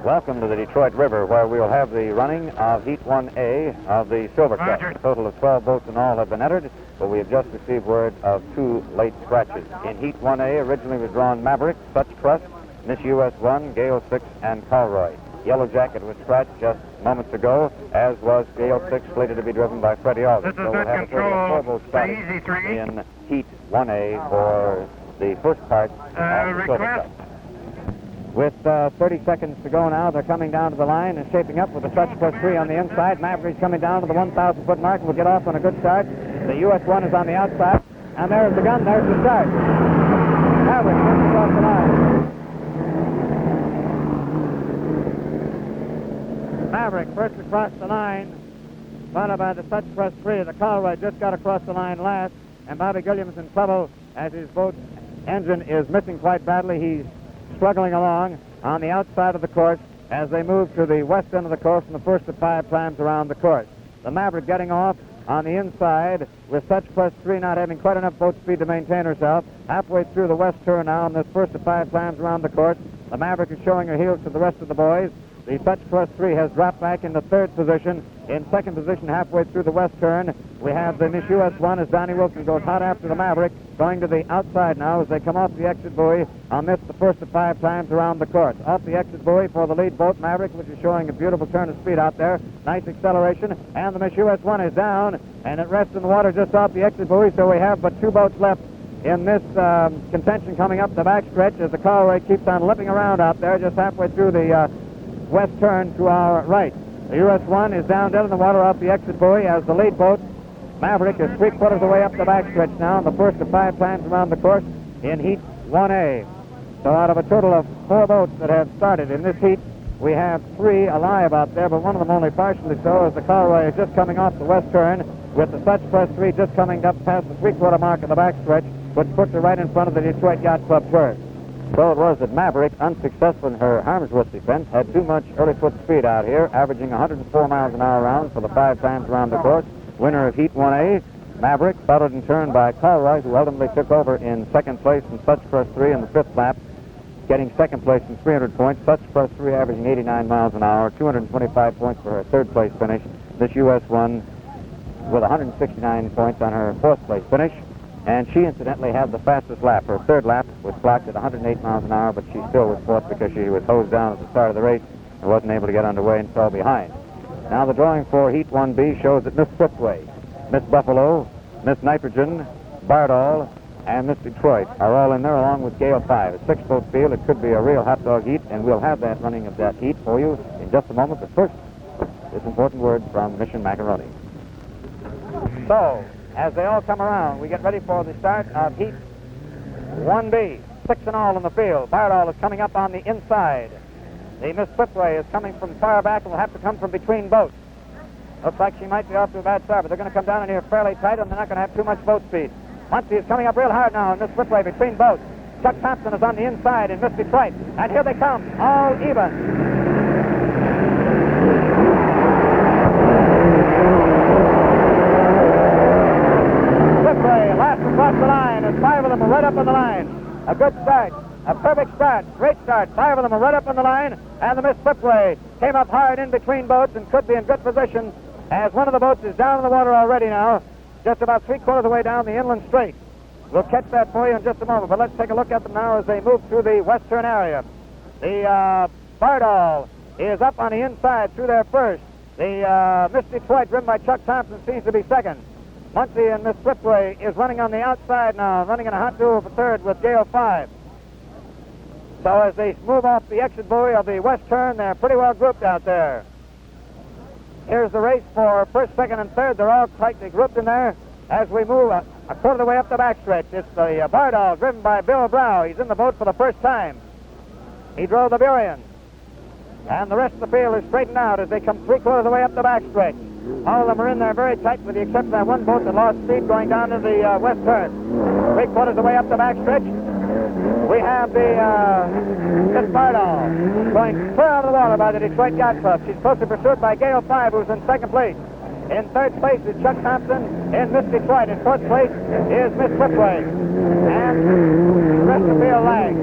Welcome to the Detroit River, where we'll have the running of Heat 1A of the Silver Cup. A total of 12 boats in all have been entered, but we have just received word of 2 late scratches. In Heat 1A, originally was drawn Maverick, Such Trust, Miss US 1, Gale 6, and Calroy. Yellow Jacket was scratched just moments ago, as was Gale 6, slated to be driven by Freddie Aldrich. So we'll have a total of 4 boats starting in Heat 1A for the first part of the Silver Cup. With 30 seconds to go now, they're coming down to the line and shaping up with the Such Plus 3 on the inside. Maverick's coming down to the 1,000-foot mark and will get off on a good start. The US 1 is on the outside, and there's the gun. There's the start. Maverick comes across the line. Maverick first across the line, followed by the Such Plus 3. The Calroy just got across the line last, and Bobby Gilliam's in trouble as his boat's engine is missing quite badly. He's struggling along on the outside of the course as they move to the west end of the course and the first of 5 climbs around the course. The Maverick getting off on the inside with Such Plus 3 not having quite enough boat speed to maintain herself. Halfway through the west turn now on this first of 5 climbs around the course. The Maverick is showing her heels to the rest of the boys. The Such Plus 3 has dropped back into 3rd position. In 2nd position halfway through the west turn, we have the Miss US 1 as Donnie Wilson goes hot after the Maverick, going to the outside now as they come off the exit buoy on this, the first of 5 climbs around the course. Off the exit buoy for the lead boat, Maverick, which is showing a beautiful turn of speed out there. Nice acceleration, and the Miss US 1 is down, and it rests in the water just off the exit buoy, so we have but 2 boats left in this contention coming up the backstretch as the Calroy keeps on lipping around out there just halfway through the west turn to our right. The US 1 is down dead in the water off the exit buoy as the lead boat, Maverick, is 3/4 of the way up the backstretch now, the first of 5 climbs around the course in Heat 1A. So out of a total of 4 boats that have started in this heat, we have 3 alive out there, but one of them only partially so, as the Calroy is just coming off the west turn with the Such Plus 3 just coming up past the 3/4 mark of the backstretch, which puts her right in front of the Detroit Yacht Club turret. So it was that Maverick, unsuccessful in her Harmsworth defense, had too much early foot speed out here, averaging 104 miles an hour round for the 5 times around the course. Winner of Heat 1A, Maverick, followed in turn by Calroy, who ultimately took over in 2nd place in Such Plus 3 in the 5th lap, getting 2nd place in 300 points. Such Plus 3 averaging 89 miles an hour, 225 points for her 3rd place finish. This US 1 with 169 points on her 4th place finish. And she incidentally had the fastest lap. Her 3rd lap was clocked at 108 miles an hour, but she still was 4th because she was hosed down at the start of the race and wasn't able to get underway and fell behind. Now the drawing for Heat 1B shows that Miss Swiftway, Miss Buffalo, Miss Nitrogen, Bardall, and Miss Detroit are all in there along with Gale 5. A 6-boat field. It could be a real hot dog heat, and we'll have that running of that heat for you in just a moment. But first, this important word from Mission Macaroni. So, as they all come around, we get ready for the start of Heat 1B. 6 in all in the field. Bardall is coming up on the inside. The Miss Swiftway is coming from far back and will have to come from between boats. Looks like she might be off to a bad start, but they're going to come down in here fairly tight, and they're not going to have too much boat speed. Muncie is coming up real hard now, and Miss Swiftway between boats. Chuck Thompson is on the inside in Miss Detroit, and here they come, all even. Last across the line, and 5 of them are right up on the line. A good start, a perfect start, great start. 5 of them are right up on the line, and the Miss Swiftway came up hard in between boats and could be in good position as one of the boats is down in the water already now, just about 3/4 of the way down the inland straight. We'll catch that for you in just a moment, but let's take a look at them now as they move through the western area. The Bardall is up on the inside through there first. The Miss Detroit, driven by Chuck Thompson, seems to be second. Muncie and Miss Swiftway is running on the outside now, running in a hot duel for 3rd with Gale 5. So as they move off the exit buoy of the west turn, they're pretty well grouped out there. Here's the race for 1st, 2nd, and 3rd. They're all tightly grouped in there as we move a 1/4 of the way up the backstretch. It's the Bardall, driven by Bill Brow. He's in the boat for the first time. He drove the Burien. And the rest of the field is straightened out as they come 3/4 of the way up the backstretch. All of them are in there very tight, with the exception of that one boat that lost speed going down to the west turn. 3/4 of the way up the backstretch. We have the Miss Bardall going clear out of the water by the Detroit Yacht Club. She's closely pursued by Gale 5, who's in 2nd place. In third place is Chuck Thompson in Miss Detroit. In fourth place is Miss Whipway. And the rest of the field lags.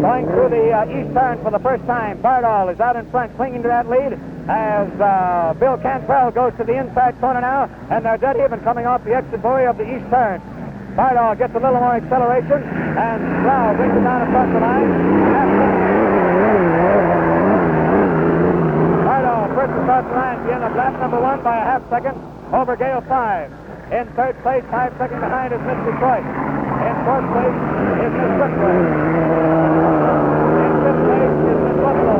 Going through the east turn for the first time, Bardall is out in front, clinging to that lead as Bill Cantrell goes to the inside corner now, and they're dead even coming off the exit buoy of the east turn. Bardall gets a little more acceleration, and Brow brings it down across the line. Bardall first across the line at the end of lap number 1 by a half second over Gale 5. In third place, 5 seconds behind is Miss Detroit. In fourth place is Miss Whipway. In fifth place is Miss Buffalo.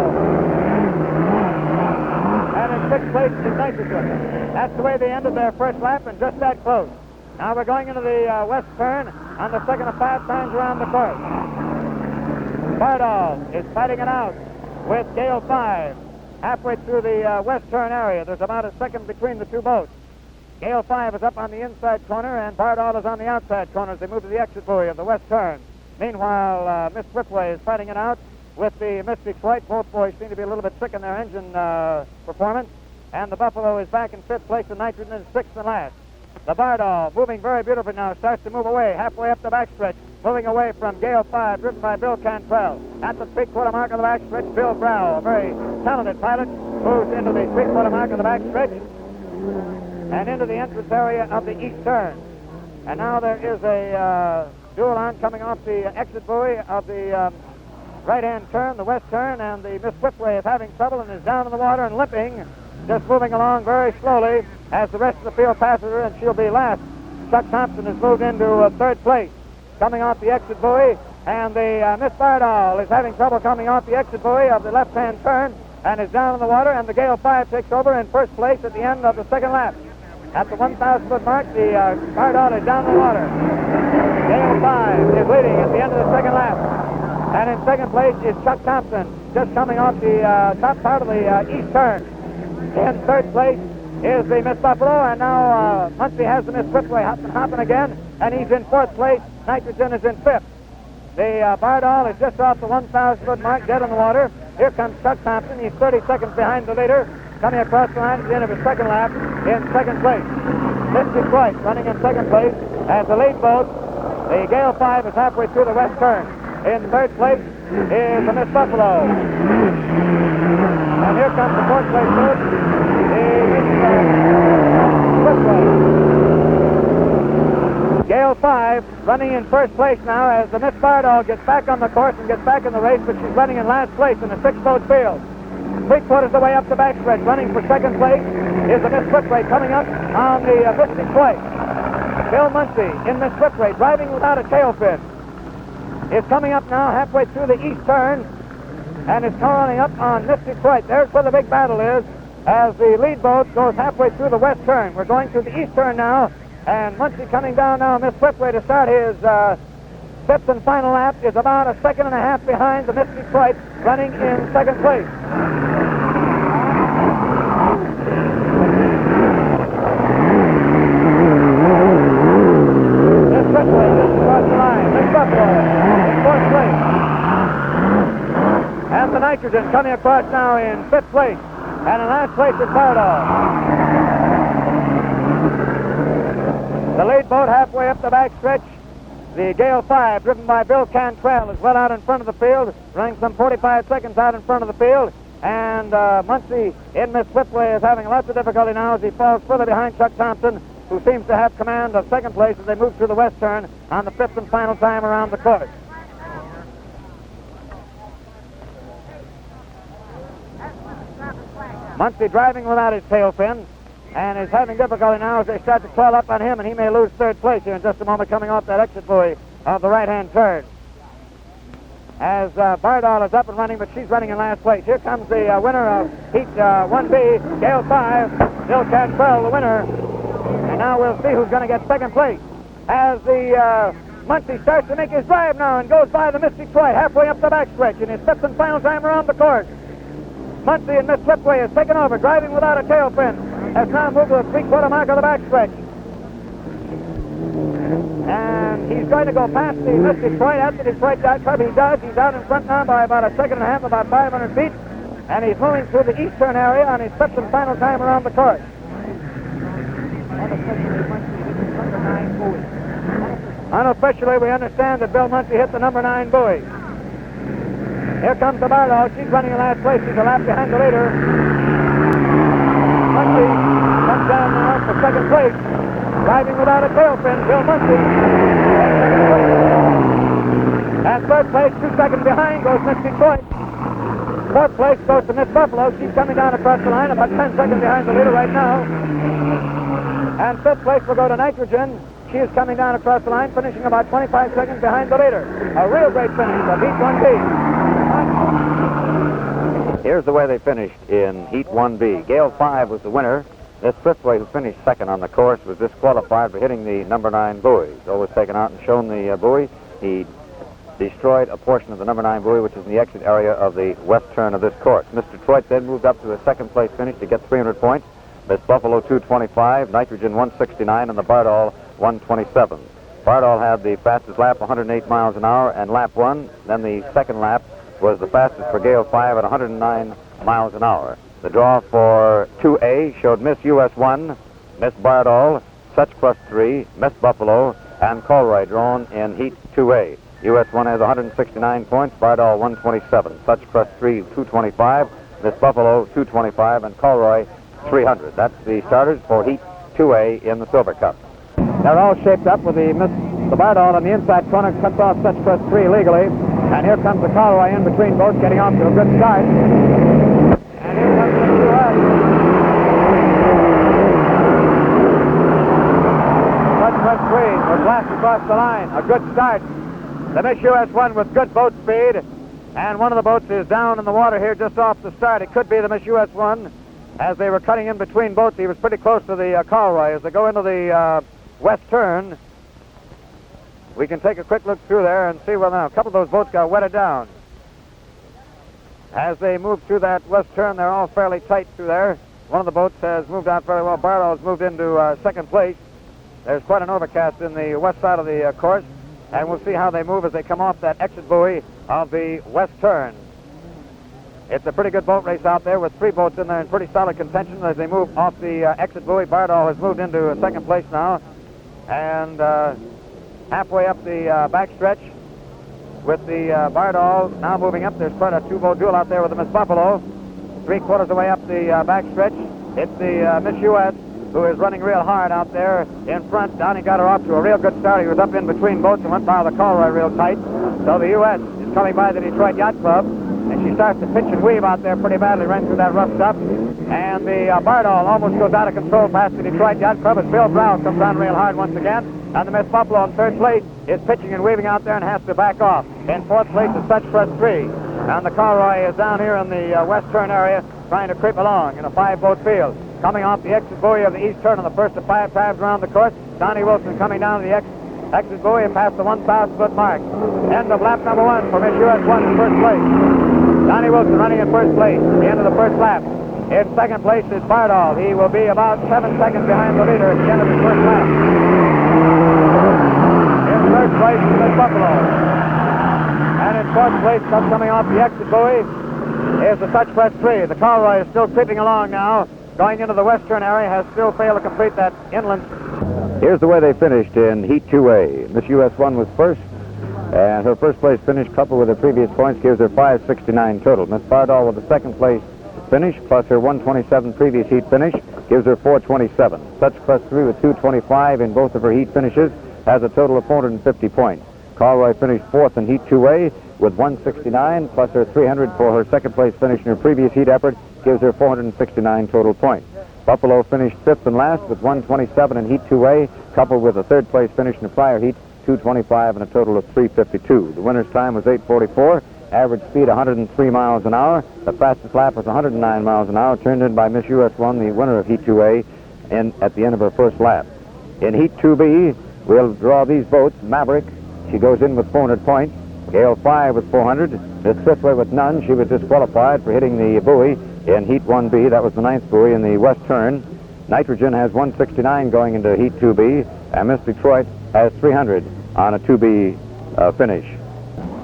And in sixth place is Nitrogen. That's the way they ended their first lap, and just that close. Now we're going into the west turn on the second of 5 times around the course. Bardall is fighting it out with Gale 5. Halfway through the west turn area, there's about a second between the two boats. Gale 5 is up on the inside corner, and Bardall is on the outside corner as they move to the exit buoy of the west turn. Meanwhile, Miss Whipway is fighting it out with the Miss Detroit. Both boys seem to be a little bit sick in their engine performance. And the Buffalo is back in fifth place, and Nitrogen is sixth and last. The Bardall, moving very beautifully now, starts to move away, halfway up the backstretch, moving away from Gale 5, driven by Bill Cantrell. At the three-quarter mark of the backstretch, Bill Brow, a very talented pilot, moves into the three-quarter mark of the backstretch and into the entrance area of the east turn. And now there is a duel on coming off the exit buoy of the right-hand turn, the west turn, and the Miss Whipway is having trouble and is down in the water and limping, just moving along very slowly as the rest of the field passes her, and she'll be last. Chuck Thompson has moved into third place, coming off the exit buoy, and the Miss Bardall is having trouble coming off the exit buoy of the left-hand turn and is down in the water, and the Gale 5 takes over in first place at the end of the second lap. At the 1,000-foot mark, the Bardall is down in the water. Gale 5 is leading at the end of the second lap. And in second place is Chuck Thompson, just coming off the top part of the east turn. In third place is the Miss Buffalo, and now Muncie has the Miss Whipway hopping again, and he's in fourth place. Nitrogen is in fifth. The Bardall is just off the 1,000-foot mark, dead in the water. Here comes Chuck Thompson. He's 30 seconds behind the leader, coming across the line at the end of his second lap in second place. Miss Detroit running in second place as the lead boat. The Gale 5 is halfway through the west turn. In third place is the Miss Buffalo. And here comes the fourth place boat, the Miss Whipway. Gale 5 running in first place now as the Miss Bardall gets back on the course and gets back in the race, but she's running in last place in the six-boat field. 3/4 of the way up the backstretch, running for second place, is the Miss Whipway coming up on the Miss Detroit. Bill Muncie in Miss Whipway, driving without a tail fin, is coming up now halfway through the east turn and is calling up on Miss Detroit. There's where the big battle is as the lead boat goes halfway through the west turn. We're going through the east turn now, and Muncie coming down now, Miss Whipway, to start his fifth and final lap, is about a second and a half behind the Miss Detroit, running in second place. Miss Whipway just across the line. Miss Buffalo in fourth place. And the Nitrogen coming across now in fifth place. And in last place is Bardall. The lead boat halfway up the backstretch. The Gale 5, driven by Bill Cantrell, is well out in front of the field, running some 45 seconds out in front of the field. And Muncie in Miss Whipway is having lots of difficulty now as he falls further behind Chuck Thompson, who seems to have command of second place as they move through the west turn on the fifth and final time around the course. Muncie driving without his tail fin, and is having difficulty now as they start to crawl up on him, and he may lose third place here in just a moment, coming off that exit buoy of the right-hand turn. As Bardall is up and running, but she's running in last place. Here comes the winner of Heat 1B, Gale 5, Bill Cantrell, the winner. And now we'll see who's going to get second place. As the Muncie starts to make his drive now and goes by the Miss Detroit halfway up the backstretch in his fifth and final time around the course. Muncie and Miss Whipway has taken over, driving without a tail fin. Has now moved to the three-quarter mark of the backstretch. And he's going to go past the Miss Detroit. After Detroit Club, he does. He's out in front now by about a second and a half, about 500 feet. And he's moving through the eastern area on his fifth and final time around the course. Unofficially, we understand that Bill Muncy hit the number 9 buoy. Here comes the Bardol. She's running in last place. She's a lap behind the leader. Muncy comes down now for second place. Driving without a tail fin, Bill Muncy. And third place, 2 seconds behind, goes Miss Detroit. Fourth place goes to Miss Buffalo. She's coming down across the line, about 10 seconds behind the leader right now. And fifth place will go to Nitrogen. She is coming down across the line, finishing about 25 seconds behind the leader. A real great finish of Heat 1B. Here's the way they finished in Heat 1B. Gale 5 was the winner. This Frithway, who finished second on the course, was disqualified for hitting the number 9 buoy. Joe was taken out and shown the buoy. He destroyed a portion of the number 9 buoy, which is in the exit area of the west turn of this course. Mr. Detroit then moved up to a second place finish to get 300 points. Miss Buffalo 225, Nitrogen 169, and the Bardol 127. Bardol had the fastest lap, 108 miles an hour, and lap 1. Then the second lap was the fastest for Gale 5 at 109 miles an hour. The draw for 2A showed Miss US 1, Miss Bardol, Such Crust 3, Miss Buffalo, and Colroy drawn in Heat 2A. US 1 has 169 points, Bardol 127, Such Crust 3 225, Miss Buffalo 225, and Colroy 300. That's the starters for Heat 2A in the Silver Cup. They're all shaped up with the Bardol on the inside corner, cuts off Such Crust 3 legally. And here comes the Colroy in between both, getting off to a good start. And here comes the US. Such Crust 3 was last across the line. A good start. The Miss US 1 with good boat speed. And one of the boats is down in the water here just off the start. It could be the Miss US 1. As they were cutting in between boats, he was pretty close to the Colroy. As they go into the west turn, we can take a quick look through there and see whether now a couple of those boats got wetted down. As they move through that west turn, they're all fairly tight through there. One of the boats has moved out fairly well. Bardol has moved into second place. There's quite an overcast in the west side of the course, and we'll see how they move as they come off that exit buoy of the west turn. It's a pretty good boat race out there with 3 boats in there in pretty solid contention as they move off the exit buoy. Bardol has moved into second place now, and halfway up the backstretch with the Bardol now moving up. There's quite a 2-boat duel out there with the Miss Buffalo. 3/4 of the way up the backstretch, it's the Miss US who is running real hard out there in front. Donnie got her off to a real good start. He was up in between boats and went by the Colroy real tight. So the US is coming by the Detroit Yacht Club, and she starts to pitch and weave out there pretty badly, right through that rough stuff. And the Bardol almost goes out of control past the Detroit Yacht Club as Bill Brown comes on real hard once again. And the Miss Buffalo in third place is pitching and weaving out there and has to back off. In fourth place is Such Crust 3. And the Colroy is down here in the west turn area trying to creep along in a 5-boat field. Coming off the exit buoy of the east turn on the first of 5 times around the course. Donnie Wilson coming down the exit buoy and past the 1,000-foot mark. End of lap number 1 for Miss US 1 in first place. Donnie Wilson running in first place at the end of the first lap. In second place is Bardol. He will be about 7 seconds behind the leader at the end of his first lap. In third place is Miss Buffalo. And in fourth place, coming off the exit buoy, is the Such Crust 3. The Colroy is still creeping along now, going into the western area, has still failed to complete that inland. Here's the way they finished in Heat 2A. Miss US 1 was first, and her first place finish, coupled with her previous points, gives her 569 total. Miss Bardol with the second place finish, plus her 127 previous heat finish, gives her 427. Such Crust 3 with 225 in both of her heat finishes has a total of 450 points. Colroy finished fourth in Heat 2A with 169, plus her 300 for her second place finish in her previous heat effort, gives her 469 total points. Buffalo finished fifth and last with 127 in Heat 2A, coupled with a third place finish in the prior heat, 225 and a total of 352. The winner's time was 8:44, average speed 103 miles an hour. The fastest lap was 109 miles an hour, turned in by Miss US 1, the winner of Heat 2A, at the end of her first lap. In Heat 2B, we'll draw these boats. Maverick, she goes in with 400 points. Gale 5 with 400. Miss Frithway with none. She was disqualified for hitting the buoy in Heat 1B. That was the 9th buoy in the west turn. Nitrogen has 169 going into Heat 2B, and Miss Detroit has 300 on a 2B finish.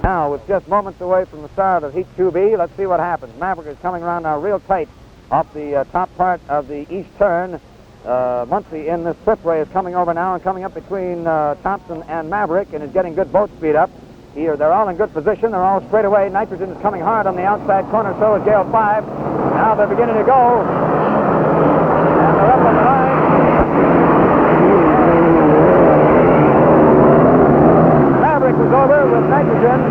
Now, with just moments away from the start of Heat 2B, let's see what happens. Maverick is coming around now real tight off the top part of the east turn, Muncie in this Swiftway is coming over now and coming up between Thompson and Maverick and is getting good boat speed up. Here, they're all in good position. They're all straight away. Nitrogen is coming hard on the outside corner, so is Gale 5. Now they're beginning to go. And they're up on the line. Maverick was over with Nitrogen,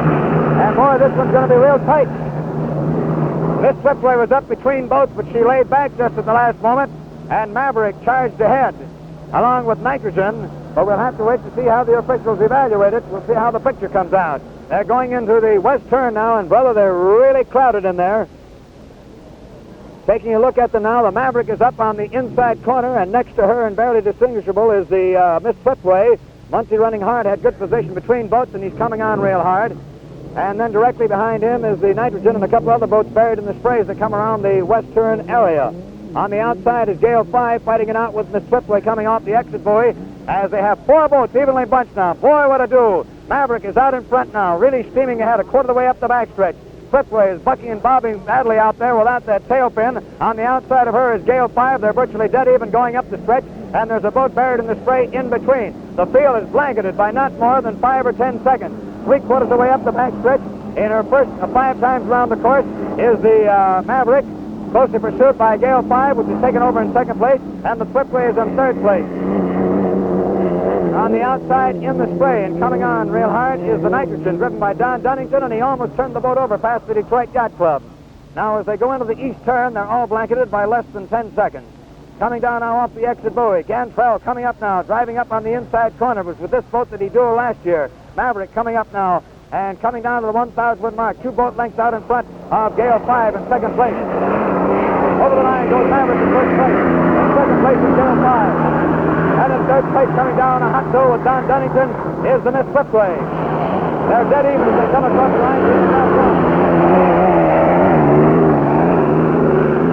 and boy, this one's going to be real tight. This Swiftway was up between boats, but she laid back just at the last moment, and Maverick charged ahead along with Nitrogen, but we'll have to wait to see how the officials evaluate it. We'll see how the picture comes out. They're going into the west turn now, and brother, they're really crowded in there. Taking a look at them now, the Maverick is up on the inside corner, and next to her and barely distinguishable is the Miss Swiftway. Muncie running hard, had good position between boats, and he's coming on real hard. And then directly behind him is the Nitrogen and a couple other boats buried in the sprays that come around the west turn area. On the outside is Gale 5 fighting it out with Miss Swiftway coming off the exit buoy as they have four boats evenly bunched now. Boy, what a do. Maverick is out in front now, really steaming ahead a quarter of the way up the backstretch. Swiftway is bucking and bobbing badly out there without that tailpin. On the outside of her is Gale 5. They're virtually dead even going up the stretch, and there's a boat buried in the spray in between. The field is blanketed by not more than 5 or 10 seconds. Three-quarters of the way up the backstretch. In her first 5 times around the course is the Maverick, closely pursued by Gale 5, which is taken over in second place, and the Swiftway is in third place. On the outside in the spray and coming on real hard is the Nitrogen, driven by Don Dunnington, and he almost turned the boat over past the Detroit Yacht Club. Now, as they go into the east turn, they're all blanketed by less than 10 seconds. Coming down now off the exit buoy, Gantrell coming up now, driving up on the inside corner. It was with this boat that he dueled last year. Maverick coming up now and coming down to the 1,000-foot mark. 2 boat lengths out in front of Gale 5 in second place. Over the line goes Maverick in first place. In second place is Gale 5. And in third place, coming down a hot duel with Don Dunnington, is the Miss Swiftway. They're dead even as they come across the line.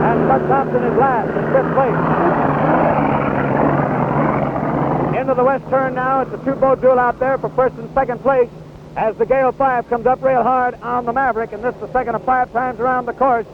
And Bud Thompson is last in fifth place. Into the west turn now. It's a 2-boat duel out there for first and second place as the Gale 5 comes up real hard on the Maverick, and this is the second of 5 times around the course.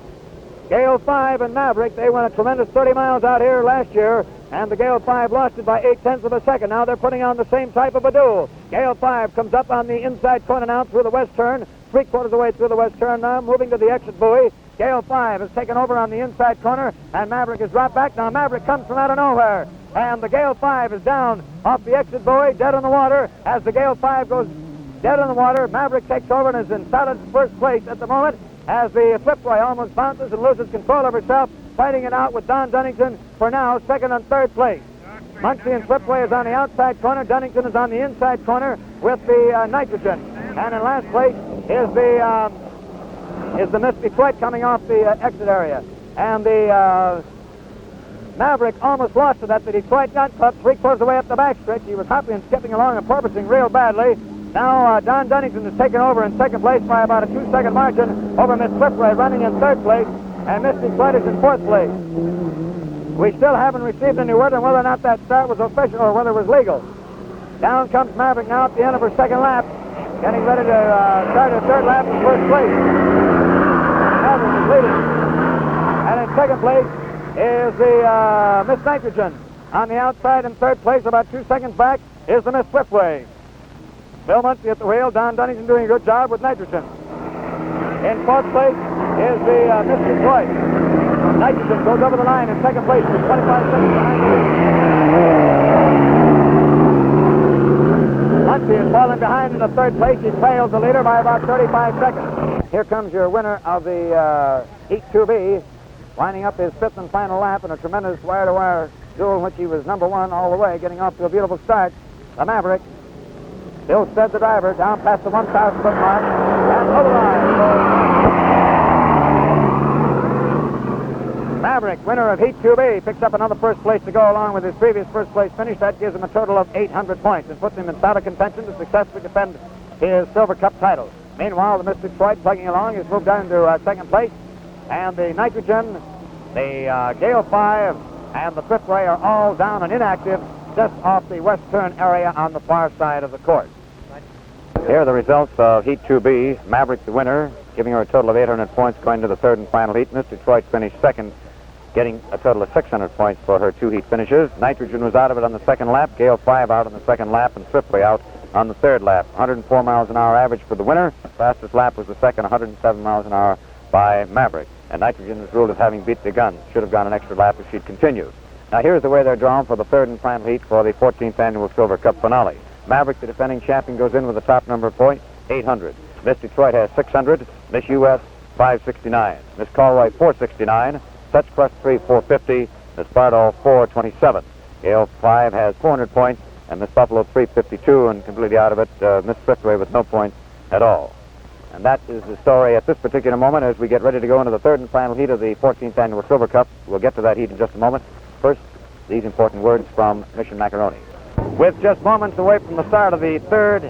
Gale 5 and Maverick, they went a tremendous 30 miles out here last year, and the Gale 5 lost it by 0.8 of a second. Now they're putting on the same type of a duel. Gale 5 comes up on the inside corner now through the west turn, 3/4 of the way through the west turn now, moving to the exit buoy. Gale 5 has taken over on the inside corner, and Maverick has dropped back. Now Maverick comes from out of nowhere, and the Gale 5 is down off the exit buoy, dead in the water. As the Gale 5 goes dead in the water, Maverick takes over and is in solid first place at the moment as the Swiftway almost bounces and loses control of herself, fighting it out with Don Dunnington for now second and third place. Muncie and Swiftway is on the outside corner. Dunnington is on the inside corner with the Nitrogen. And in last place is the Miss Detroit coming off the exit area. And the Maverick almost lost it at the Detroit Yacht Club 3/4 of the way up the backstretch. He was hopping and skipping along and porpoising real badly. Now Don Dunnington is taken over in second place by about a 2-second margin over Miss Swiftway, running in third place, and Miss Detroit is in fourth place. We still haven't received any word on whether or not that start was official or whether it was legal. Down comes Maverick now at the end of her second lap, getting ready to start her third lap in first place. Maverick is leading. And in second place is the Miss Nitrogen. On the outside in third place, about 2 seconds back, is the Miss Swiftway. Bill Muncie at the wheel, Don Dunnington doing a good job with Nitrogen. In fourth place is the Miss Detroit. Nitrogen goes over the line in second place with 25 seconds behind the lead. Muncie is falling behind in the third place. He trails the leader by about 35 seconds. Here comes your winner of the Heat 2B, winding up his fifth and final lap in a tremendous wire-to-wire duel in which he was number 1 all the way, getting off to a beautiful start. The Maverick. Bill Stead, the driver, down past the 1,000-foot mark, and over the line. Maverick, winner of Heat 2B, picks up another first place to go along with his previous first place finish. That gives him a total of 800 points and puts him in solid contention to successfully defend his Silver Cup title. Meanwhile, the Miss Detroit, plugging along, has moved down to second place, and the Nitrogen, the Gale 5, and the Swiftway are all down and inactive just off the west turn area on the far side of the course. Here are the results of Heat 2B. Maverick the winner, giving her a total of 800 points going to the third and final heat. Miss Detroit finished second getting a total of 600 points for her 2 heat finishes. Nitrogen was out of it on the second lap, Gale 5 out on the second lap, and Swiftway out on the third lap. 104 miles an hour average for the winner. Fastest lap was the second, 107 miles an hour by Maverick. And Nitrogen was ruled as having beat the gun. Should have gone an extra lap if she'd continued. Now here's the way they're drawn for the third and final heat for the 14th annual Silver Cup finale. Maverick, the defending champion, goes in with a top number of points, 800. Miss Detroit has 600. Miss U.S., 569. Miss Colroy, 469. Such Crest 3, 450. Miss Bardol, 427. Gale 5 has 400 points. And Miss Buffalo, 352, and completely out of it, Miss Swiftway with no points at all. And that is the story at this particular moment as we get ready to go into the third and final heat of the 14th Annual Silver Cup. We'll get to that heat in just a moment. First, these important words from Mission Macaroni. With just moments away from the start of the third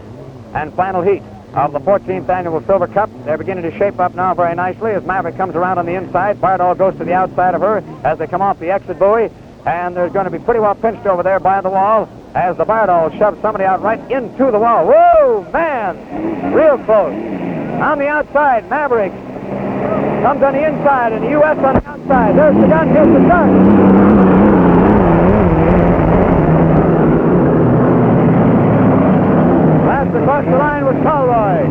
and final heat of the 14th Annual Silver Cup, they're beginning to shape up now very nicely as Maverick comes around on the inside. Bardol goes to the outside of her as they come off the exit buoy, and they're going to be pretty well pinched over there by the wall as the Bardol shoves somebody out right into the wall. Whoa, man! Real close. On the outside, Maverick comes on the inside, and the U.S. on the outside. There's the gun. Here's the start. Last across the line was Colroy.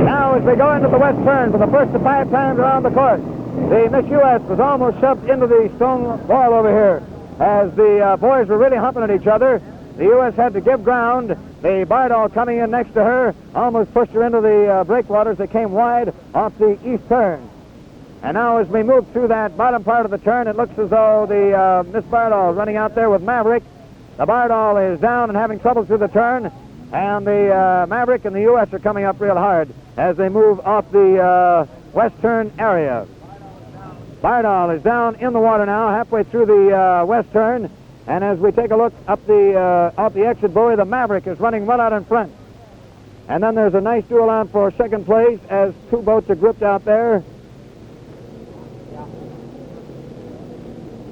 Now as they go into the west turn for the first of 5 times around the course, the Miss U.S. was almost shoved into the stone wall over here as the boys were really humping at each other. The U.S. had to give ground. The Bardol coming in next to her almost pushed her into the breakwaters that came wide off the east turn. And now as we move through that bottom part of the turn, it looks as though the Miss Bardol is running out there with Maverick. The Bardol is down and having trouble through the turn, and the Maverick and the U.S. are coming up real hard as they move off the west turn area. Bardol is down in the water now, halfway through the west turn. And as we take a look up off the exit buoy, the Maverick is running well out in front. And then there's a nice duel on for second place as 2 boats are grouped out there.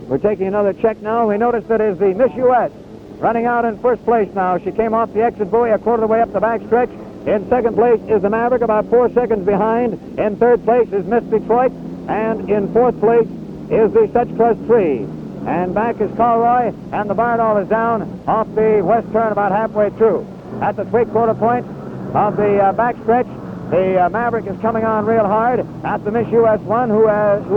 We're taking another check now. We notice that is the Miss U.S. running out in first place now. She came off the exit buoy a quarter of the way up the backstretch. In second place is the Maverick, about 4 seconds behind. In third place is Miss Detroit. And in fourth place is the Such Crest 3. And back is Colroy, and the Bardol is down off the west turn about halfway through. At the 3/4 point of the backstretch, the Maverick is coming on real hard at the Miss U.S. one, who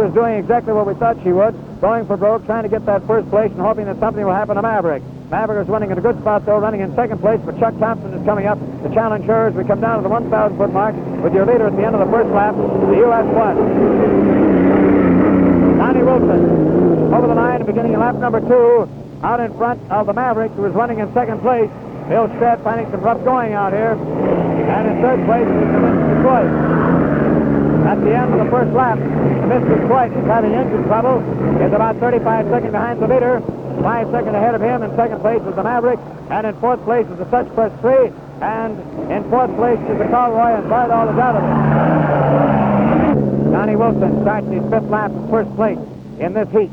is doing exactly what we thought she would, going for broke, trying to get that first place and hoping that something will happen to Maverick. Maverick is running in a good spot, though, running in second place, but Chuck Thompson is coming up to challenge her as we come down to the 1,000-foot mark with your leader at the end of the first lap, the U.S. one. Donnie Wilson over the line, beginning in lap number 2, out in front of the Maverick, who is running in second place. Bill Stratt finding some rough going out here. And in third place is the Miss Detroit. At the end of the first lap, the Miss Detroit is having engine trouble. Is about 35 seconds behind the leader. 5 seconds ahead of him. In second place is the Maverick. And in fourth place is the Such Crest 3. And in fourth place is the Colroy, and Bardol is out of it. Donnie Wilson starts his 5th lap in first place in this heat.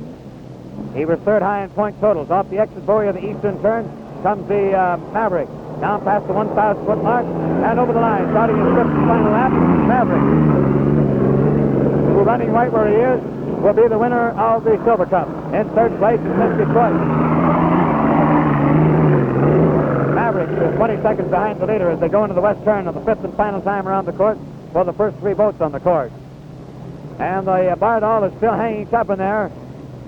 He was third high in point totals. Off the exit buoy of the eastern turn comes the Maverick. Down past the 1,000-foot mark and over the line. Starting his 5th and final lap, Maverick, who running right where he is, will be the winner of the Silver Cup. In third place is Miss Detroit. Maverick is 20 seconds behind the leader as they go into the west turn of the 5th and final time around the course for the first 3 boats on the course. And the Bardol is still hanging tough in there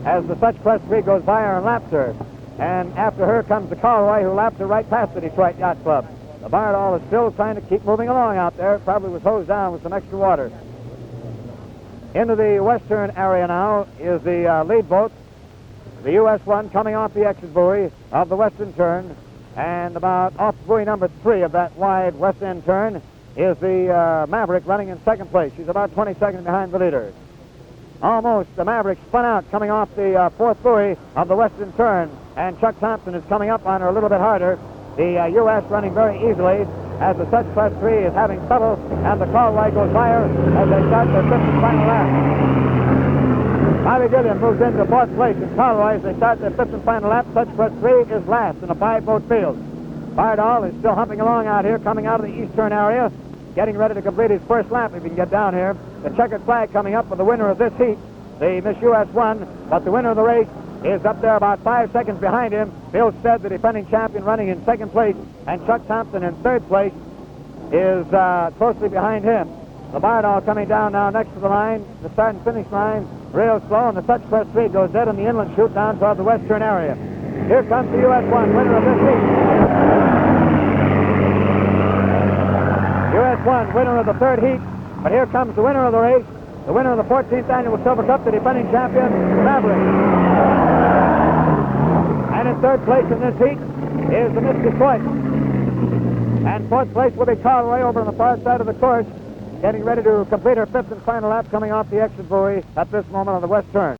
as the Such Crest 3 goes by her and laps her. And after her comes the Colroy, who laps her right past the Detroit Yacht Club. The Bardol is still trying to keep moving along out there. Probably was hosed down with some extra water. Into the western area now is the lead boat, the U.S. one, coming off the exit buoy of the western turn. And about off buoy number 3 of that wide west end turn is the Maverick running in second place. She's about 20 seconds behind the leader. Almost the Maverick spun out coming off the 4th buoy of the western turn, and Chuck Thompson is coming up on her a little bit harder. The U.S. running very easily as the Such Crest 3 is having trouble, and the Colroy goes by her as they start their 5th and final lap. Bobby Gilliam moves into 4th place in Colroy as they start their 5th and final lap. Such Crest 3 is last in a 5-boat field. Bardol is still humping along out here, coming out of the eastern area, getting ready to complete his first lap if he can get down here. The checkered flag coming up for the winner of this heat the Miss US won, but the winner of the race is up there about 5 seconds behind him. Bill Stead, the defending champion, running in second place, and Chuck Thompson in third place is closely behind him. The Bardol coming down now next to the line, the start and finish line, real slow, and the Such Press 3 goes dead in the inland chute down toward the western area. Here comes the US 1, winner of this heat. US 1, winner of the third heat, but here comes the winner of the race, the winner of the 14th Annual Silver Cup, the defending champion, Maverick. And in third place in this heat is the Miss Detroit. And fourth place will be Carlway over on the far side of the course, getting ready to complete her fifth and final lap coming off the exit buoy at this moment on the west turn.